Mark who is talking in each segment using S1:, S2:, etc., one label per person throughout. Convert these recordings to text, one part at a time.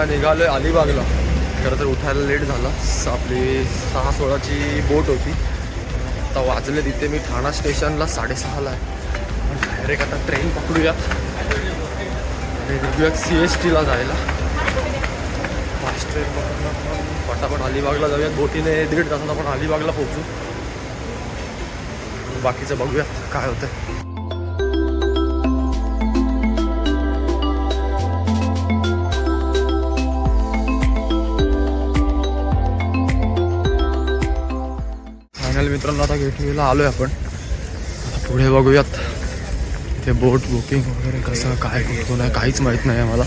S1: निघालोय अलिबागला. खरं तर उठायला लेट झाला. आपली 6:16ची बोट होती. आता वाजले तिथे मी ठाणा स्टेशनला 6:30ला आहे. डायरेक्ट आता ट्रेन पकडूयात आणि निघूयात CSTला जायला. फास्ट ट्रेन पकडून पटापट अलिबागला जाऊयात. बोटीने 1.5 तासात आपण अलिबागला पोहोचू. बाकीचं बघूयात काय होतं. फायनल मित्रांनो आता गेटवेला आलोय आपण. पुढे बघूयात ते बोट बुकिंग वगैरे कसं काय करतो नाही काहीच माहीत नाही आहे मला.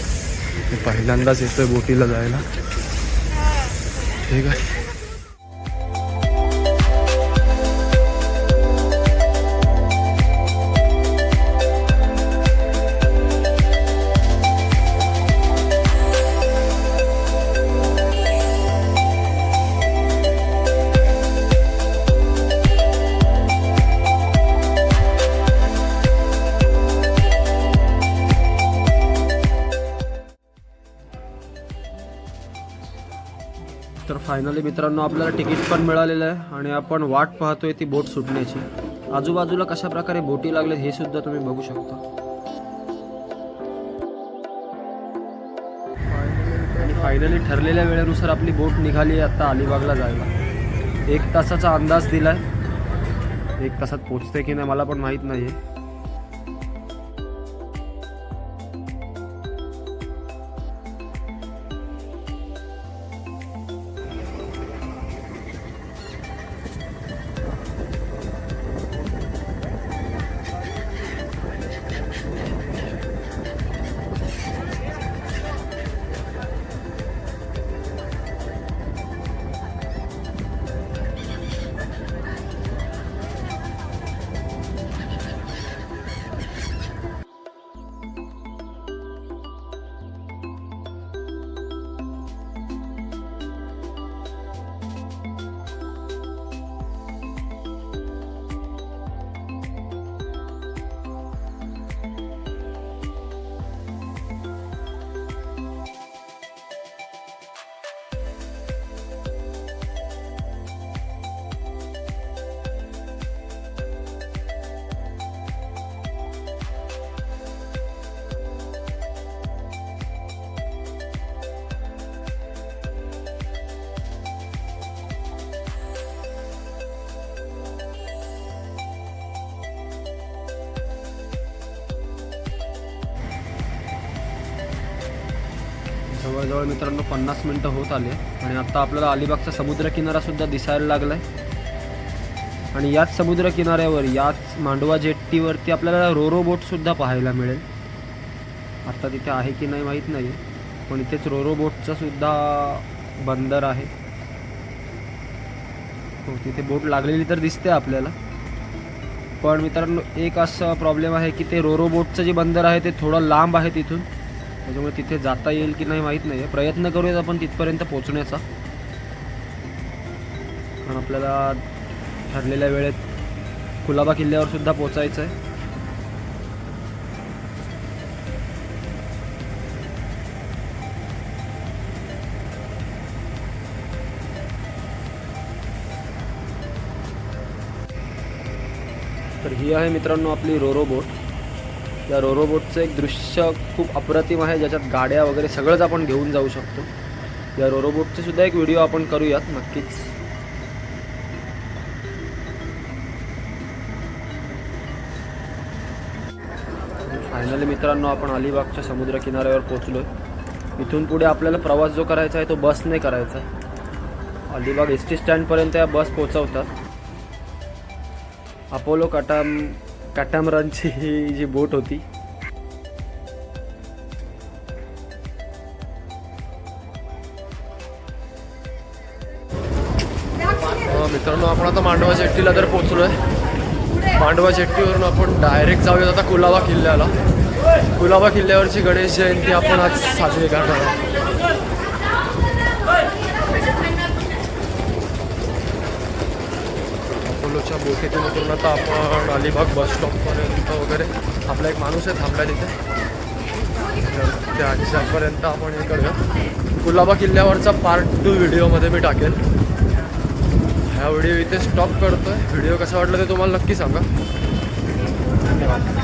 S1: मी पहिल्यांदाच येतोय बोटीला जायला. ठीक आहे. तर फायनली मित्रांनो आपल्याला तिकीट पण मिळालेलं आहे आणि आपण वाट पाहतोय ती बोट सुटण्याची. आजूबाजूला कशा प्रकारे बोटी लागलेत हे सुद्धा तुम्ही बघू शकता. आणि फायनली ठरलेल्या वेळेनुसार आपली बोट निघाली आता अलिबागला जायला. 1 तासाचा अंदाज दिलाय. 1 तासात पोचते की नाही मला पण माहीत नाही आहे. जवळजवळ मित्रांनो 50 मिनटं होत आले आणि आता आपल्याला अलिबागचा समुद्रकिनारा सुद्धा दिसायला लागला आहे. आणि याच समुद्रकिनाऱ्यावर याच मांडवा जेट्टीवरती आपल्याला रोरो बोटसुद्धा पाहायला मिळेल. आता तिथे आहे की नाही माहीत नाही, पण इथेच रोरो बोटचं सुद्धा बंदर आहे. हो, तिथे बोट लागलेली तर दिसते आपल्याला. पण मित्रांनो एक असा प्रॉब्लेम आहे की ते रोरो बोटचं जे बंदर आहे ते थोडं लांब आहे तिथून. त्याच्यामुळे तिथे जाता येईल की नाही माहीत नाही आहे. प्रयत्न करूयात आपण तिथपर्यंत पोहोचण्याचा. कारण आपल्याला ठरलेल्या वेळेत कुलाबा किल्ल्यावर सुद्धा पोचायचं आहे. तर ही आहे मित्रांनो आपली रोरो बोट. या रोरो बोटचं एक दृश्य खूप अप्रतिम आहे, ज्याच्यात गाड्या वगैरे सगळंच आपण घेऊन जाऊ शकतो. या रोरो बोटचे सुद्धा एक व्हिडिओ आपण करूयात नक्कीच. फायनली मित्रांनो आपण अलिबागच्या समुद्र किनाऱ्यावर पोहोचलोय. इथून पुढे आपल्याला प्रवास जो करायचा आहे तो बसने करायचा आहे. अलिबाग ST स्टँडपर्यंत या बस पोहोचवतात. अपोलो कॅटामरानची ही जी बोट होती. मित्रांनो आपण आता मांडवा जेट्टीला तर पोहोचलोय. मांडवा जेट्टीवरून आपण डायरेक्ट जाऊयात आता कुलाबा किल्ल्याला. कुलाबा किल्ल्यावरची गणेश जयंती आपण आज साजरी करणार आहोत. अपोलोच्या बोटीतून उतरून आता आपण अलिबाग बस स्टॉपपर्यंत वगैरे आपला एक माणूस आहे थांबला तिथे. तर त्याच्यापर्यंत आपण हे करूया. कुलाबा किल्ल्यावरचा पार्ट 2 व्हिडिओमध्ये मी टाकेल. हा व्हिडिओ इथे स्टॉप करतोय. व्हिडिओ कसा वाटला ते तुम्हाला नक्की सांगा. धन्यवाद.